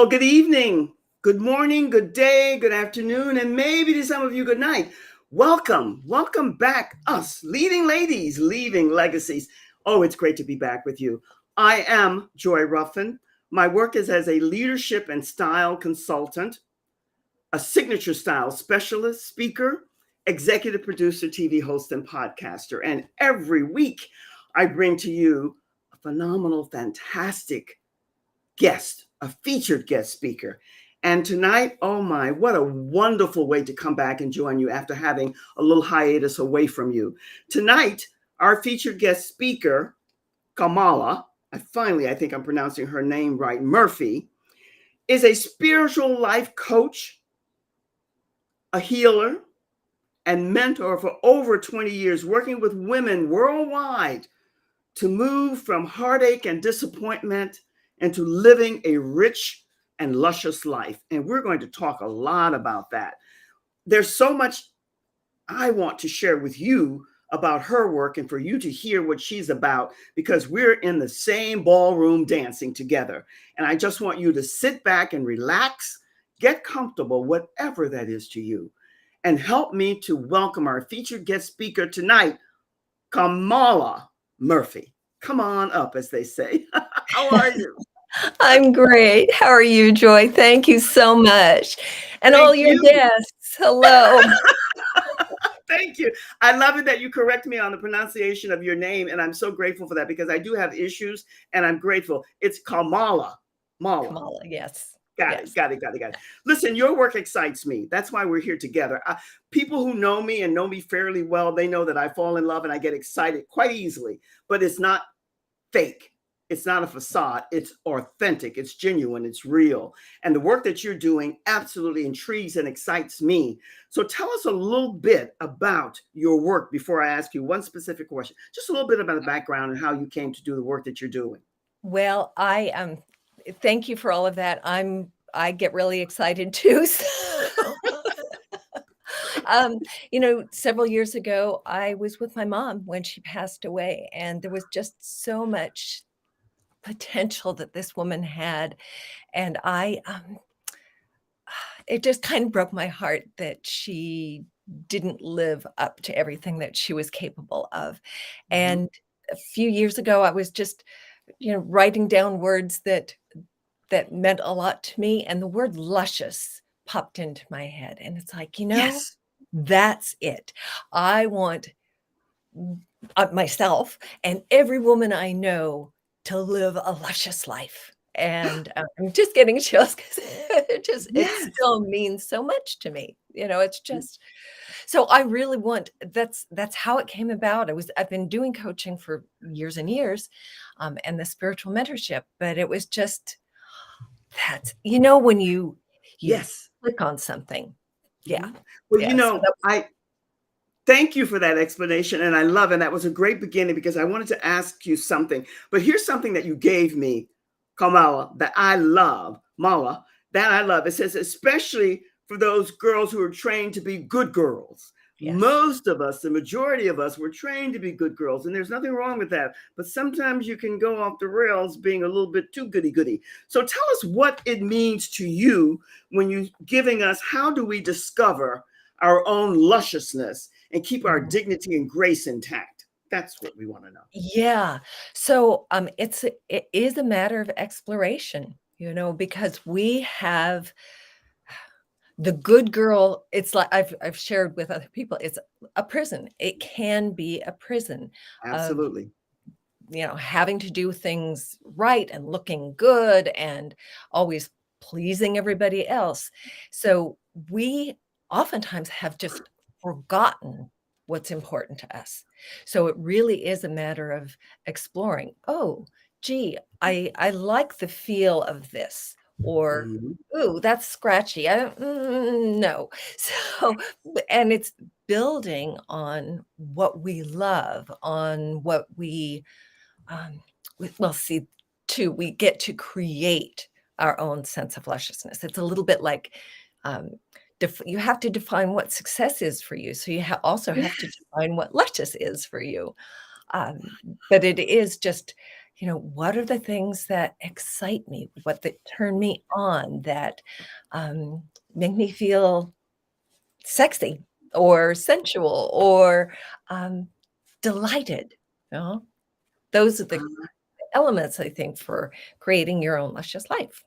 Well, good evening, good morning, good day, good afternoon, and maybe to some of you, good night. Welcome back, us leading ladies, leaving legacies. Oh, it's great to be back with you. I am Joy Ruffin. My work is as a leadership and style consultant, a signature style specialist, speaker, executive producer, TV host, and podcaster. And every week, I bring to you a phenomenal, fantastic guest, a featured guest speaker. And tonight, oh my, what a wonderful way to come back and join you after having a little hiatus away from you. Tonight, our featured guest speaker, Kamala, I think I'm pronouncing her name right, Murphey, is a spiritual life coach, a healer, and mentor for over 20 years, working with women worldwide to move from heartache and disappointment into living a rich and luscious life. And we're going to talk a lot about that. There's so much I want to share with you about her work and for you to hear what she's about, because we're in the same ballroom dancing together. And I just want you to sit back and relax, get comfortable, whatever that is to you, and help me to welcome our featured guest speaker tonight, Kamala Murphey. Come on up, as they say. How are you? I'm great. How are you, Joy? Thank you so much. And Thank all your you. guests, hello. Thank you. I love it that you correct me on the pronunciation of your name, and I'm so grateful for that because I do have issues, and I'm grateful. It's Kamala. Kamala, yes. Got it. Listen, your work excites me. That's why we're here together. People who know me and know me fairly well, they know that I fall in love and I get excited quite easily, but it's not fake. It's not a facade. It's authentic. It's genuine. It's real. And the work that you're doing absolutely intrigues and excites me. So tell us a little bit about your work before I ask you one specific question. Just a little bit about the background and how you came to do the work that you're doing. Well, thank you for all of that. I get really excited too. Several years ago, I was with my mom when she passed away, and there was just so much potential that this woman had. And it just kind of broke my heart that she didn't live up to everything that she was capable of. Mhm. And a few years ago, I was just, writing down words that meant a lot to me. And the word luscious popped into my head. And it's like, Yes. that's it. I want myself and every woman I know to live a luscious life. And I'm just getting chills because it still means so much to me. It's just, so I really want, that's how it came about. I've been doing coaching for years and years, and the spiritual mentorship, but it was just, when you Yes. click on something. Yeah. Well, Yeah. So I thank you for that explanation. And I love it. That was a great beginning because I wanted to ask you something. But here's something that you gave me, Kamala, that I love. Mala, that I love. It says, especially for those girls who are trained to be good girls. yes. Most of us, the majority of us, were trained to be good girls. And there's nothing wrong with that. But sometimes you can go off the rails being a little bit too goody-goody. So tell us what it means to you when you're giving us, how do we discover our own lusciousness and keep our dignity and grace intact? That's what we want to know. Yeah. So it is a matter of exploration, because we have the good girl. It's like I've shared with other people, it's a prison. It can be a prison of, Absolutely. having to do things right and looking good and always pleasing everybody else. So we oftentimes have just forgotten what's important to us. So it really is a matter of exploring. Oh, gee, I like the feel of this. Or, Mhm. ooh, that's scratchy. No. So, and it's building on what we love, on what we, see, too, we get to create our own sense of lusciousness. It's a little bit like, you have to define what success is for you. So you also have to define what luscious is for you. But it is just, what are the things that excite me, that turn me on, that make me feel sexy or sensual or delighted. You know, those are the elements, I think, for creating your own luscious life.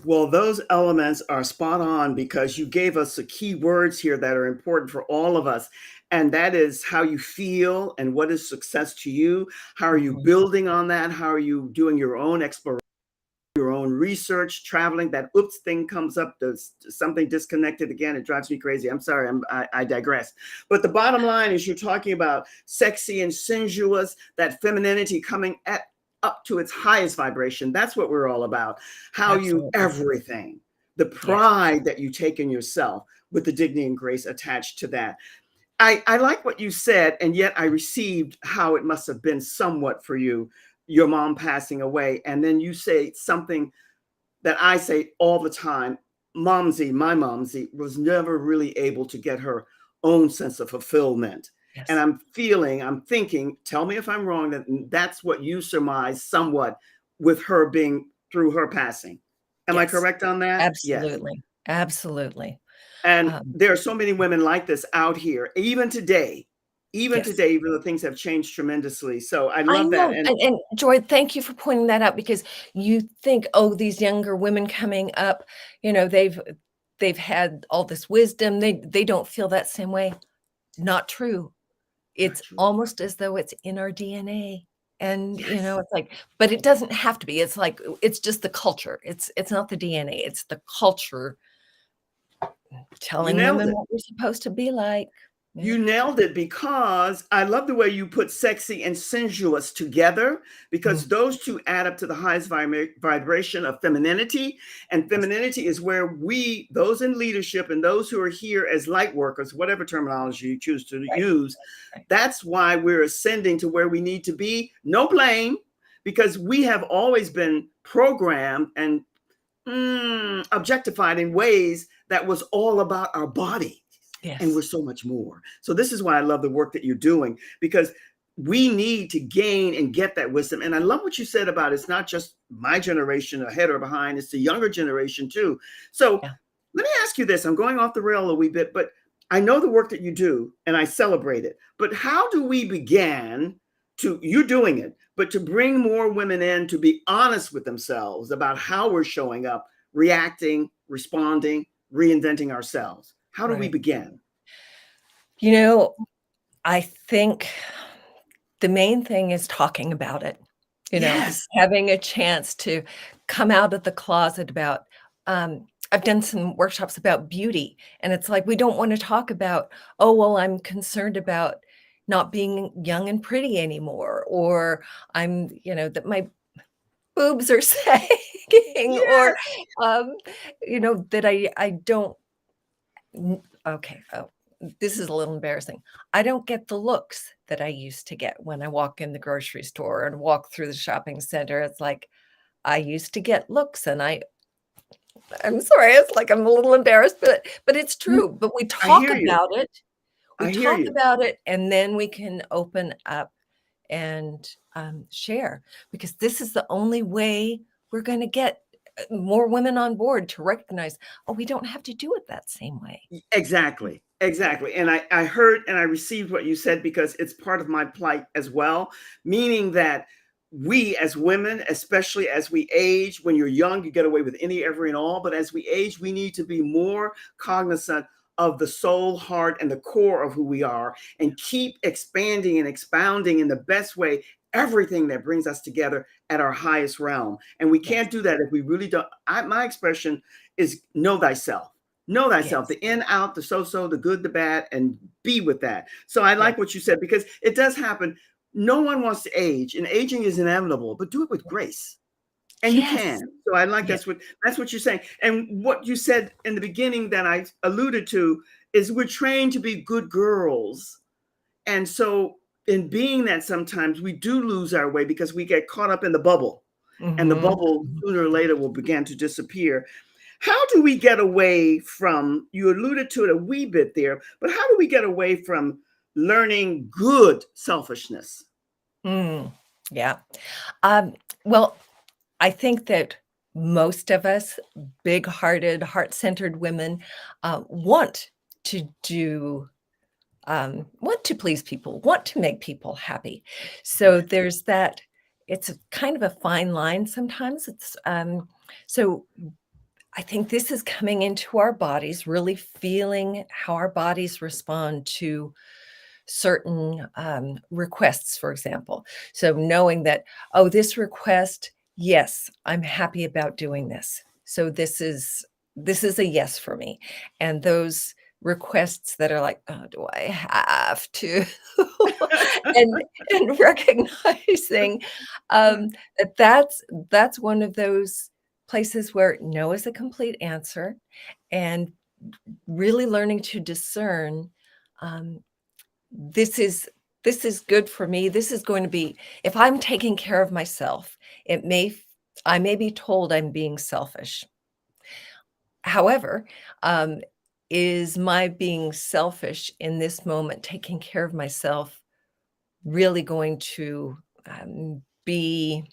Well, those elements are spot on because you gave us the key words here that are important for all of us. And that is how you feel and what is success to you. How are you Mhm. building on that? How are you doing your own exploration, your own research, traveling? That oops thing comes up, there's something disconnected again. It drives me crazy. I'm sorry, I digress. But the bottom line is you're talking about sexy and sensuous, that femininity coming up to its highest vibration. That's what we're all about. How you Absolutely. everything, the Yes. pride that you take in yourself with the dignity and grace attached to that. I like what you said, and yet I received how it must have been somewhat for you, your mom passing away. And then you say something that I say all the time. My momsy was never really able to get her own sense of fulfillment. And Yes. I'm thinking, tell me if I'm wrong, that that's what you surmise somewhat with her being through her passing. Am I Yes. correct on that? Yes. Absolutely. Absolutely. And Um, there are so many women like this out here, even yes. today, even though things have changed tremendously. So I I love that. know, And and Joy, thank you for pointing that out because you think, "Oh, these younger women coming up, they've had all this wisdom, they don't feel that same way." Not true. not It's true. almost as though it's in our DNA, and, Yes. it's like but it doesn't have to be, it's like, it's just the culture, it's not the DNA, it's the culture You telling nailed women it. what we're supposed to be like. Yeah. You nailed it because I love the way you put sexy and sensuous together because Mm, those two add up to the highest vibration of femininity. And yes, femininity is where those in leadership and those who are here as light workers, whatever terminology you choose to right, use, right. that's why we're ascending to where we need to be. No blame, because we have always been programmed and objectified in ways that was all about our body. And we're Yes. so much more. So this is why I love the work that you're doing because we need to gain and get that wisdom. And I love what you said about it's not just my generation ahead or behind, it's the younger generation too. So Yeah. let me ask you this. I'm going off the rail a wee bit, but I know the work that you do and I celebrate it. But how do we begin you doing it, but to bring more women in to be honest with themselves about how we're showing up, reacting, responding, reinventing ourselves? How do we Right. begin? You know, I think the main thing is talking about it, Yes. having a chance to come out of the closet about I've done some workshops about beauty, and it's like we don't wanna talk about, "Oh, well, I'm concerned about not being young and pretty anymore," or that my boobs are sagging, or, Yes. um, that I don't okay, oh, this is a little embarrassing. I don't get the looks that I used to get when I walk in the grocery store and walk through the shopping center. It's like I used to get looks, and I'm sorry, it's like I'm a little embarrassed, but it's No, true. But we I talk hear you. about it. We I hear talk you. about it, and then we can open up and share, because this is the only way we're going to get more women on board to recognize, oh, we don't have to do it that same way. Exactly. Exactly. And I heard and I received what you said because it's part of my plight as well, meaning that we as women, especially as we age, when you're young, you get away with any, every, and all. But as we age, we need to be more cognizant of the soul, heart, and the core of who we are and keep expanding and expounding in the best way everything that brings us together at our highest realm. And we Yes, can't do that if we really don't. My expression is know thyself. Know thyself, yes, the in, out, the so, the good, the bad, and be with that. So I yes, like what you said because it does happen. No one wants to age, and aging is inevitable, but do it with grace. And you yes, can. So I like yes, that's what you're saying. And what you said in the beginning that I alluded to is we're trained to be good girls. And so in being that sometimes we do lose our way because we get caught up in the bubble. And the mhm, bubble mhm. sooner or later will begin to disappear. How do we get away from, you alluded to it a wee bit there, but how do we get away from learning good selfishness? Mm, yeah. Um, Well, I think that most of us, big-hearted, heart-centered women, want to do want to please people, want to make people happy. So there's that. It's a kind of a fine line sometimes. So I think this is coming into our bodies, really feeling how our bodies respond to certain requests, for example. So knowing that, oh, this request, yes, I'm happy about doing this. So this is a yes for me. And those requests that are like, oh, do I have to? And recognizing that's one of those places where no is a complete answer, and really learning to discern. Um, this is this is good for me. This is going to be, if I'm taking care of myself, I may be told I'm being selfish. However, is my being selfish in this moment, taking care of myself, really going to be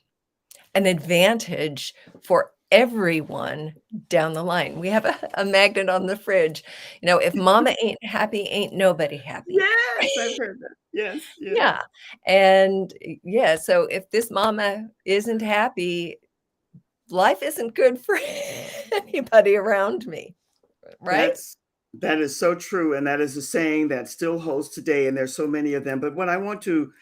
an advantage for everyone down the line? We have a magnet on the fridge. If mama ain't happy, ain't nobody happy. Yes, I've heard that. Yes, yes. Yeah. And yeah, so if this mama isn't happy, life isn't good for anybody around me, right? That is so true, and that is a saying that still holds today, and there's so many of them. But what I want to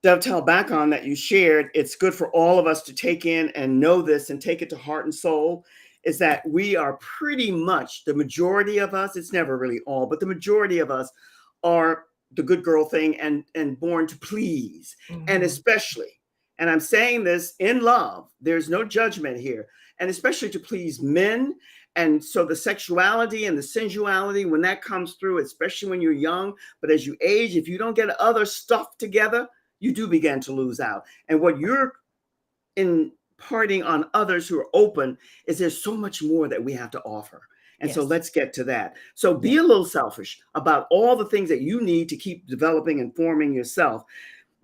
dovetail back on that you shared, it's good for all of us to take in and know this and take it to heart and soul, is that we are pretty much, the majority of us, it's never really all, but the majority of us are the good girl thing and born to please. And Mhm. especially, and I'm saying this in love, there's no judgment here, and especially to please men. And so the sexuality and the sensuality, when that comes through, especially when you're young, but as you age, if you don't get other stuff together, you do begin to lose out. And what you're imparting on others who are open is there's so much more that we have to offer. And so Yes. let's get to that. So be Yeah. a little selfish about all the things that you need to keep developing and forming yourself.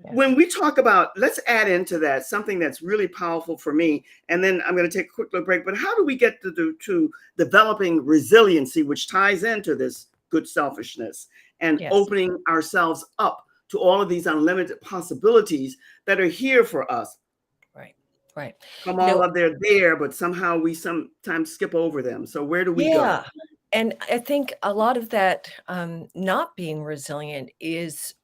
Yes. When we talk about, let's add into that something that's really powerful for me, and then I'm going to take a quick little break. But how do we get to developing resiliency, which ties into this good selfishness and Yes. opening ourselves up to all of these unlimited possibilities that are here for us? Right. Right. You know, Kamala, they're there, but somehow we sometimes skip over them. So where do we go? yeah. And I think a lot of that, not being resilient is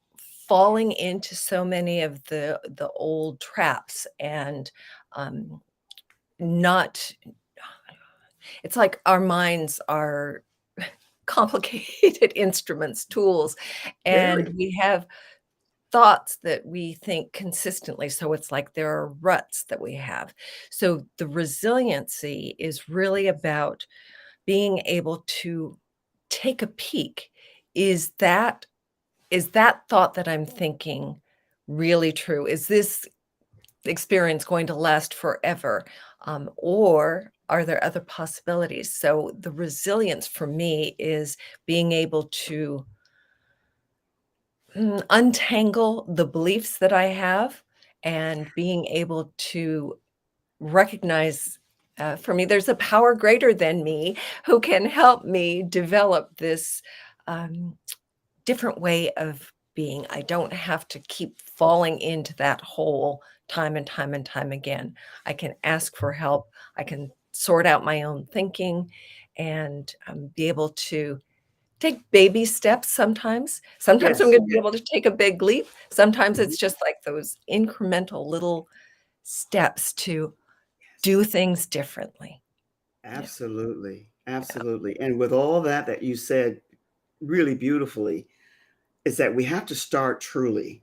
falling into so many of the old traps, and not it's like our minds are complicated instruments, tools, and Very. we have thoughts that we think consistently. So it's like there are ruts that we have. So the resiliency is really about being able to take a peek. Is that thought that I'm thinking really true? Is this experience going to last forever? Or are there other possibilities? So the resilience for me is being able to untangle the beliefs that I have, and being able to recognize, for me, there's a power greater than me who can help me develop this um, different way of being. I don't have to keep falling into that hole time and time and time again. I can ask for help. I can sort out my own thinking, and be able to take baby steps sometimes. Sometimes I'm Yes, gonna be able to take a big leap. Sometimes mhm, it's just like those incremental little steps to yes. do things differently. Yeah, Absolutely. yeah, Absolutely. And with all that you said really beautifully, is that we have to start truly.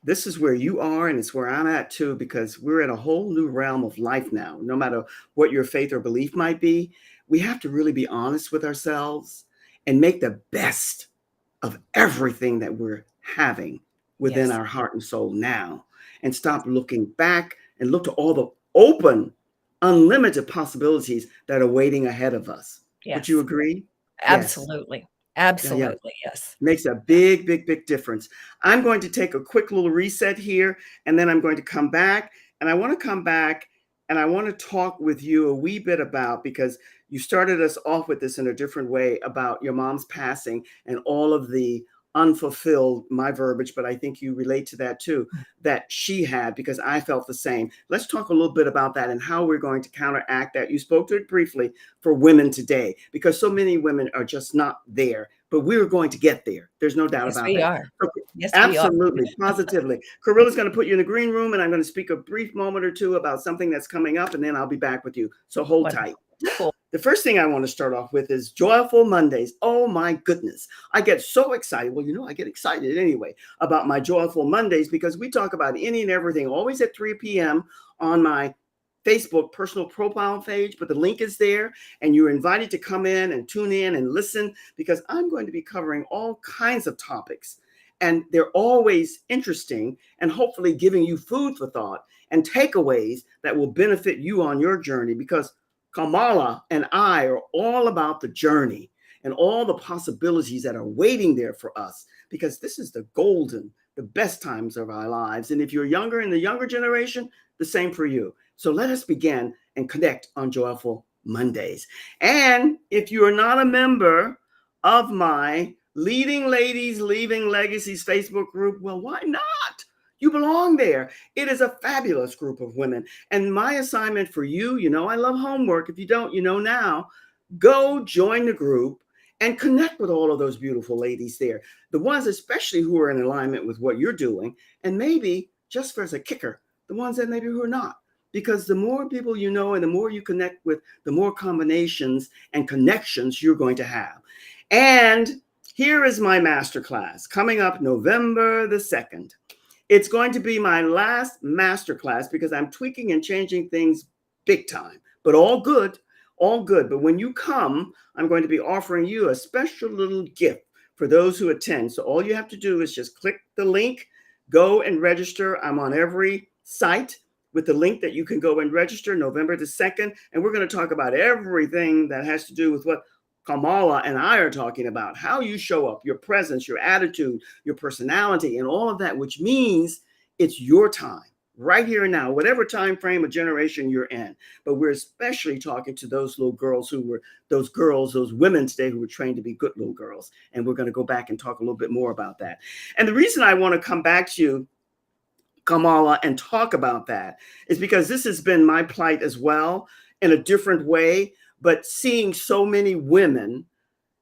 This is where you are, and it's where I'm at too, because we're in a whole new realm of life now. No matter what your faith or belief might be, we have to really be honest with ourselves and make the best of everything that we're having within yes, our heart and soul now, and stop looking back and look to all the open, unlimited possibilities that are waiting ahead of us. Would you yes, agree? Yes. absolutely, Yeah, yeah. absolutely, yes. Makes a Yeah, big difference. I'm going to take a quick little reset here, and then I'm going to come back And I want to come back and I want to talk with you a wee bit about, because you started us off with this in a different way, about your mom's passing and all of the unfulfilled, my verbiage, but I think you relate to that too, that she had, because I felt the same. Let's talk a little bit about that and how we're going to counteract that. You spoke to it briefly for women today, because so many women are just not there, but we're going to get there. There's no doubt Yes, about we that. are. Okay. Yes, we are. Absolutely, positively. Carilla's going to put you in the green room, and I'm going to speak a brief moment or two about something that's coming up, and then I'll be back with you. So hold tight. Wonderful. Cool. The first thing I want to start off with is Joyful Mondays. Oh my goodness. I get so excited. Well, I get excited anyway about my Joyful Mondays, because we talk about any and everything always at 3 p.m. on my Facebook personal profile page, but the link is there and you're invited to come in and tune in and listen, because I'm going to be covering all kinds of topics, and they're always interesting and hopefully giving you food for thought and takeaways that will benefit you on your journey, because Kamala and I are all about the journey and all the possibilities that are waiting there for us, because this is the best times of our lives. And if you're younger, in the younger generation, the same for you. So let us begin and connect on Joyful Mondays. And if you are not a member of my Leading Ladies Leaving Legacies Facebook group, well, why not? You belong there. It is a fabulous group of women. And my assignment for you, I love homework. If you don't, now, go join the group and connect with all of those beautiful ladies there. The ones especially who are in alignment with what you're doing. And maybe, just for as a kicker, the ones that maybe who are not. Because the more people you know and the more you connect with, the more combinations and connections you're going to have. And here is my masterclass coming up November the 2nd. It's going to be my last masterclass, because I'm tweaking and changing things big time, but all good, all good. But when you come, I'm going to be offering you a special little gift for those who attend. So all you have to do is just click the link, go and register. I'm on every site with the link that you can go and register November the 2nd. And we're going to talk about everything that has to do with what Kamala and I are talking about, how you show up, your presence, your attitude, your personality, and all of that, which means it's your time right here and now, whatever time frame or generation you're in. But we're especially talking to those little girls those women today who were trained to be good little girls. And we're going to go back and talk a little bit more about that. And the reason I want to come back to you, Kamala, and talk about that is because this has been my plight as well, in a different way. But seeing so many women,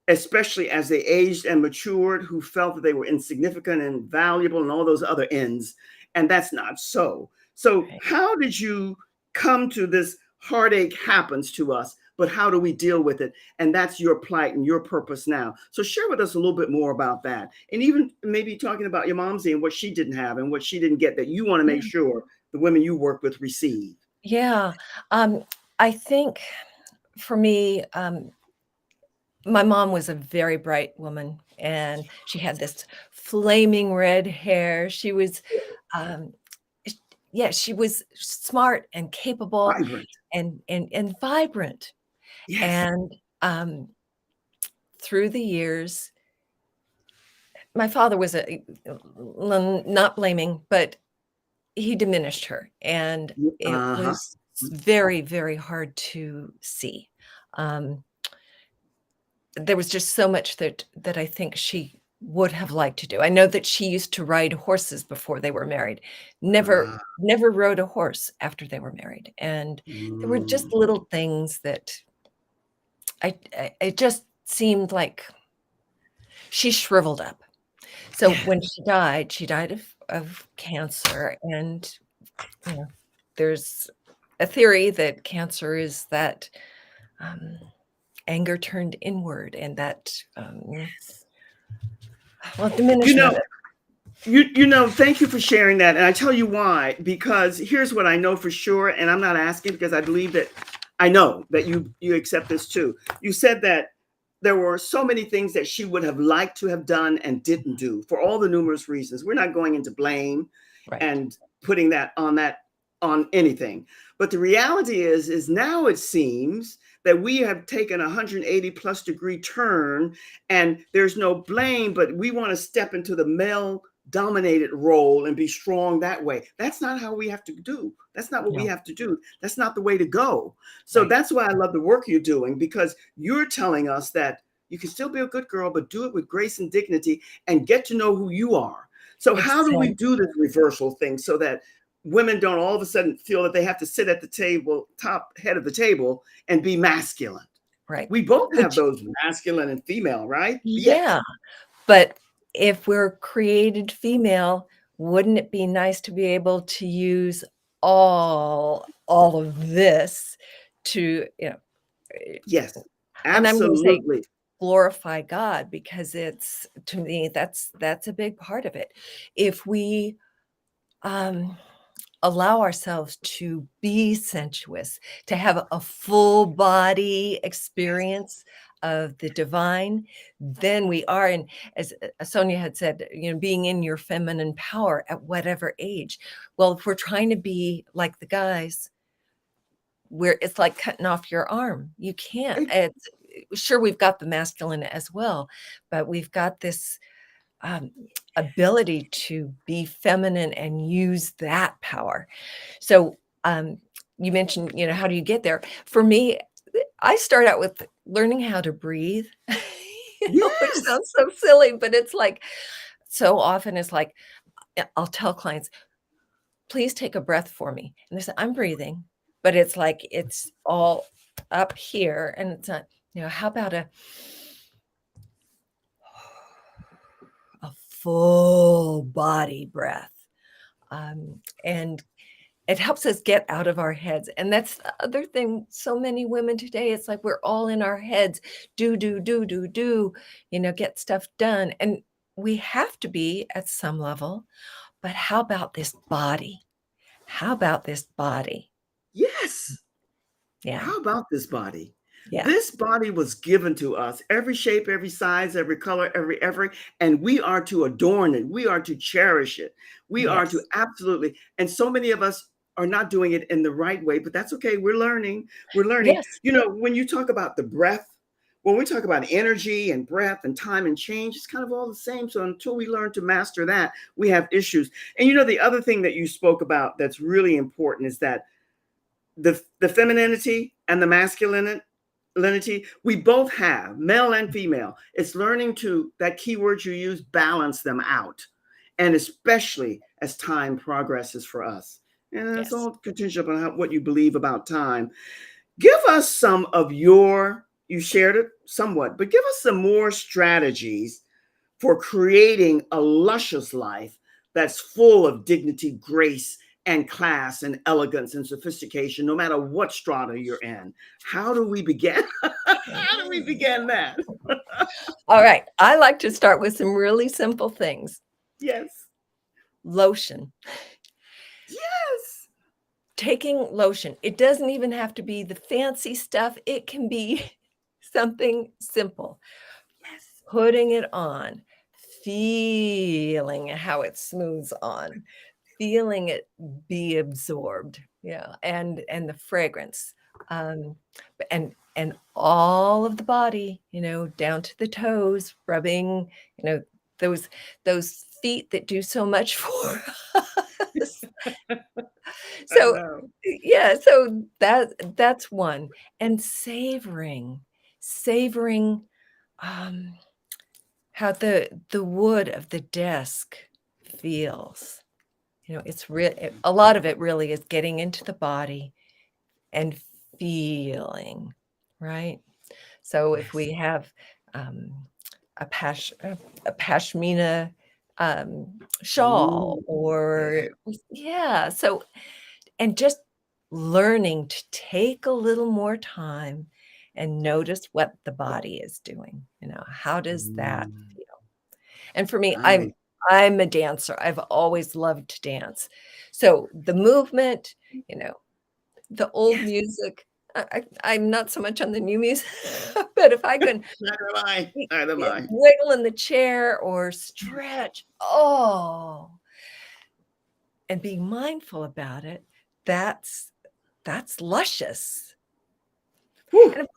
especially as they aged and matured, who felt that they were insignificant and valuable and all those other ends, and that's not so. So how did you come to this heartache happens to us, but how do we deal with it? And that's your plight and your purpose now. So share with us a little bit more about that. And even maybe talking about your mom's and what she didn't have and what she didn't get that you want to make sure the women you work with receive. Yeah. I think for me, my mom was a very bright woman, and she had this flaming red hair. She was, she was smart and capable Vibrant. and vibrant. Yes. And through the years, my father was not blaming, but he diminished her, and it was very, very hard to see. There was just so much that I think she would have liked to do. I know that she used to ride horses before they were married. Never rode a horse after they were married. And there were just little things that it just seemed like she shriveled up. So when she died of cancer. And there's a theory that cancer is that anger turned inward, and that diminishment. Thank you for sharing that. And I tell you why, because here's what I know for sure, and I'm not asking because I know that you accept this too. You said that there were so many things that she would have liked to have done and didn't do for all the numerous reasons. We're not going into blame and putting that on anything. But the reality is now it seems that we have taken a 180 plus degree turn, and there's no blame, but we want to step into the male dominated role and be strong that way. That's not how we have to do. That's not what we No, have to do. That's not the way to go. So right. that's why I love the work you're doing, because you're telling us that you can still be a good girl, but do it with grace and dignity and get to know who you are. So how do we Exactly. do this reversal thing so that women don't all of a sudden feel that they have to sit at the table, top head of the table, and be masculine? Right. We both have But those masculine and female, right? Yes. yeah, but if we're created female, wouldn't it be nice to be able to use all of this to, Yes. and I'm going to say Absolutely. glorify God, because it's, to me, that's a big part of it. If we um allow ourselves to be sensuous, to have a full body experience of the divine, then we are, and as Sonia had said, being in your feminine power at whatever age. Well, if we're trying to be like the guys, where it's like cutting off your arm, you can't. It's sure, we've got the masculine as well, but we've got this um, ability to be feminine and use that power. So you mentioned, how do you get there? For me, I start out with learning how to breathe, which Yes. sounds so silly, but it's like, so often it's like, I'll tell clients, please take a breath for me. And they say, I'm breathing, but it's like, it's all up here. And it's not, how about a full body breath? And it helps us get out of our heads. And that's the other thing. So many women today, it's like we're all in our heads, do, get stuff done. And we have to be at some level. But how about this body? How about this body? Yes. Yeah. How about this body? Yeah. This body was given to us, every shape, every size, every color, every, and we are to adorn it. We are to cherish it. We are to Yes. absolutely, and so many of us are not doing it in the right way, but that's okay. We're learning. We're learning. Yes. When you talk about the breath, when we talk about energy and breath and time and change, it's kind of all the same. So until we learn to master that, we have issues. And the other thing that you spoke about that's really important is that the femininity and the masculinity we both have, male and female. It's learning to, that keyword you use, balance them out, and especially as time progresses for us. And it's Yes. all contingent upon what you believe about time. Give us some of you shared it somewhat, but give us some more strategies for creating a luscious life that's full of dignity, grace, and class, and elegance, and sophistication, no matter what strata you're in. How do we begin? How do we begin that? All right. I like to start with some really simple things. Yes. Lotion. Yes. Taking lotion. It doesn't even have to be the fancy stuff. It can be something simple. Yes. Putting it on, feeling how it smooths on, feeling it be absorbed. Yeah, and the fragrance, and all of the body, down to the toes, rubbing, those those feet that do so much for us. I So know. yeah, so that's one. And savoring um how the wood of the desk feels. It's real. A lot of it really is getting into the body and feeling, right? So if Yes. we have um, a pashmina shawl, Ooh, yeah. or yeah, so, and just learning to take a little more time and notice what the body is doing. How does that Mm, feel? And for me, I'm right. I'm a dancer. I've always loved to dance. So the movement, you know, the old Yes. music, I'm not so much on the new music, but if I can Neither am I. Neither am I. wiggle in the chair or stretch, oh, and being mindful about it, that's luscious. Whew, And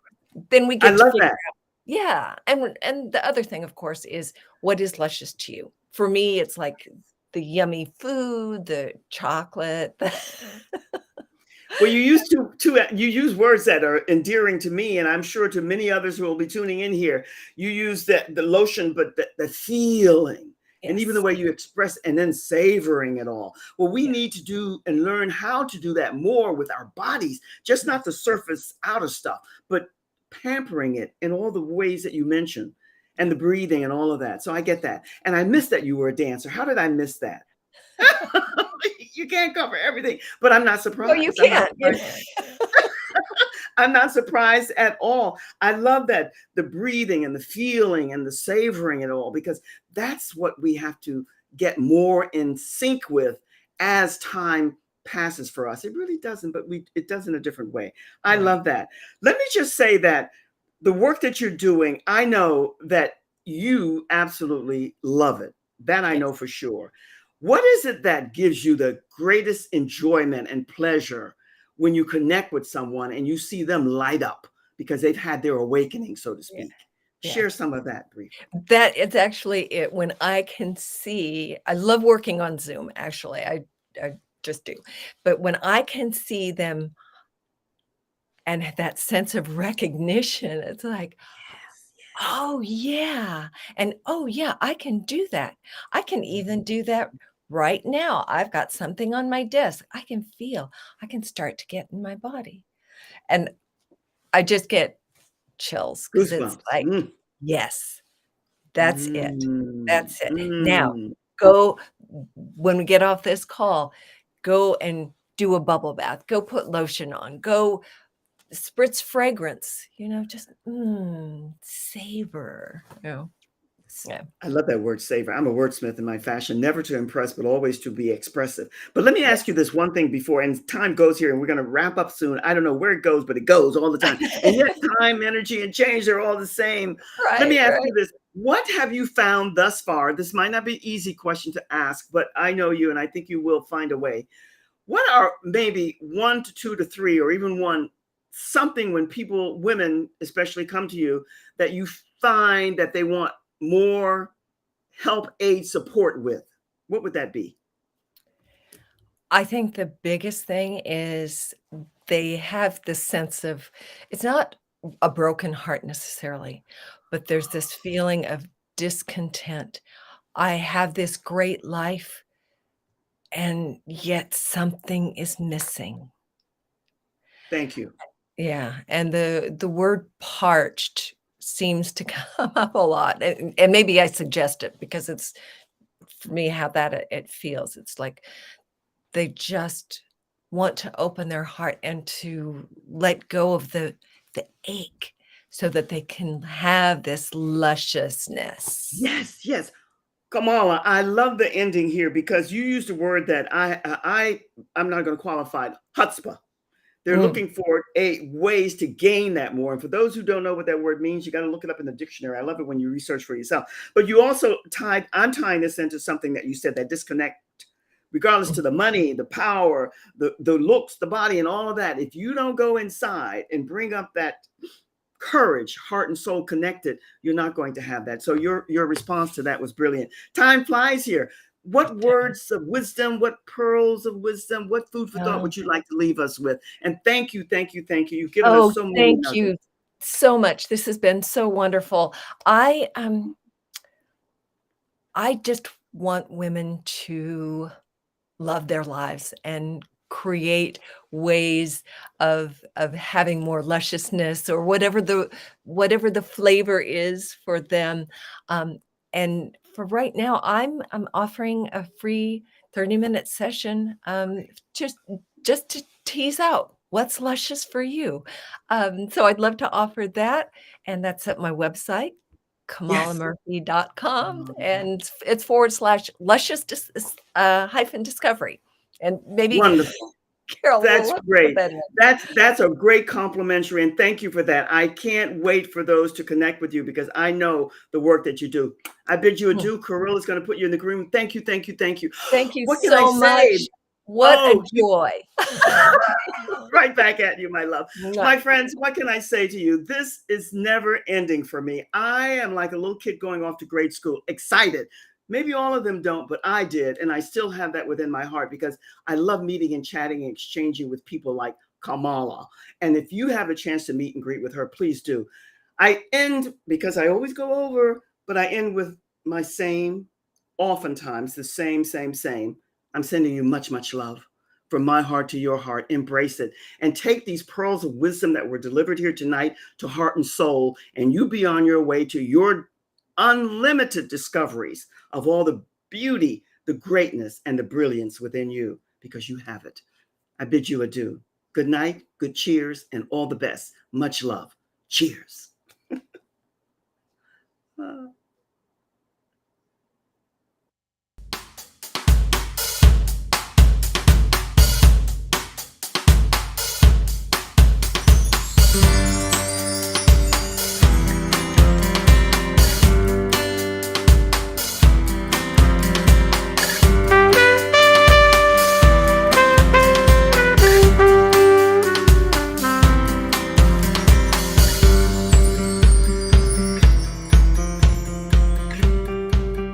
then we I get to love figure that. out, yeah, and the other thing, of course, is what is luscious to you? for me, it's like the yummy food, the chocolate. Well, you use words that are endearing to me, and I'm sure to many others who will be tuning in here. You use the lotion, but the feeling, and even the Yes. way you express, and then savoring it all. Well, we Yeah. need to do and learn how to do that more with our bodies, just not the surface outer stuff, but pampering it in all the ways that you mentioned, and the breathing and all of that. So I get that, and I missed that you were a dancer. How did I miss that? You can't cover everything, but I'm not Oh, you surprised. can't. I'm not surprised at all. I love that, the breathing and the feeling and the savoring it all, because that's what we have to get more in sync with as time passes for us. It really doesn't, but it does in a different way. I Right. love that. Let me just say that the work that you're doing, I know that you absolutely love it. That I know Yes. for sure. What is it that gives you the greatest enjoyment and pleasure when you connect with someone and you see them light up because they've had their awakening, so to Yeah. speak? Yeah. Share some of that briefly. That is actually it. When I can see, I love working on Zoom, actually. I just do. But when I can see them and that sense of recognition, it's like, Yes, yes. oh yeah. And oh yeah, I can do that. I can even do that right now. I've got something on my desk. I can feel, I can start to get in my body. And I just get chills because it's Goosebumps. like, Mm. yes, that's it. Mm. That's it. Now, Mm. go when we get off this call, go and do a bubble bath. Go put lotion on. Go spritz fragrance, just, savor, yeah. I love that word savor. I'm a wordsmith in my fashion, never to impress, but always to be expressive. But let me ask you Yes. this one thing before, and time goes here, and we're going to wrap up soon. I don't know where it goes, but it goes all the time. And yet, time, energy, and change, they're all the same. Let me Right, ask right. you this. What have you found thus far? This might not be an easy question to ask, but I know you, and I think you will find a way. What are maybe 1 to 2 to 3, or even one, something when people, women especially, come to you that you find that they want more help, aid, support with? What would that be? I think the biggest thing is they have this sense of it's not a broken heart necessarily, but there's this feeling of discontent. I have this great life, and yet something is missing. Thank you. Yeah, and the word parched seems to come up a lot, and maybe I suggest it because it's, for me, how that it feels. It's like they just want to open their heart and to let go of the ache so that they can have this lusciousness. Yes, yes. Kamala, I love the ending here because you used a word that I'm not going to qualify, chutzpah. They're Mm, looking for ways to gain that more. And for those who don't know what that word means, you got to look it up in the dictionary. I love it when you research for yourself. But you also I'm tying this into something that you said, that disconnect, regardless to the mhm. money, the power, the looks, the body, and all of that. If you don't go inside and bring up that courage, heart and soul connected, you're not going to have that. So your response to that was brilliant. Time flies here. What words of wisdom, what pearls of wisdom, what food for thought Oh, would you like to leave us with? And thank you, thank you, thank you. You've given us oh, so many thank you nuggets. so much. This has been so wonderful. I just want women to love their lives and create ways of having more lusciousness or whatever the flavor is for them. Um, and for right now, I'm offering a free 30-minute session, just to tease out what's luscious for you. So I'd love to offer that, and that's at my website, Yes. kamalamurphy.com, Oh, and it's forward slash luscious hyphen discovery. And maybe wonderful. Carol That's will put great. that in. That's a great complimentary, and thank you for that. I can't wait for those to connect with you because I know the work that you do. I bid you Mm. adieu. Carol is going to put you in the green. Thank you, thank you, thank you. Thank you What can I so say? much. What a Oh, joy. right back at you, my love. Mwah. My friends, what can I say to you? This is never ending for me. I am like a little kid going off to grade school, excited, Maybe all of them don't, but I did. And I still have that within my heart because I love meeting and chatting and exchanging with people like Kamala. And if you have a chance to meet and greet with her, please do. I end, because I always go over, but I end with my same, oftentimes the same. I'm sending you much, much love from my heart to your heart. Embrace it and take these pearls of wisdom that were delivered here tonight to heart and soul, and you be on your way to your unlimited discoveries of all the beauty, the greatness, and the brilliance within you, because you have it. I bid you adieu. Good night, good cheers, and all the best. Much love. Cheers.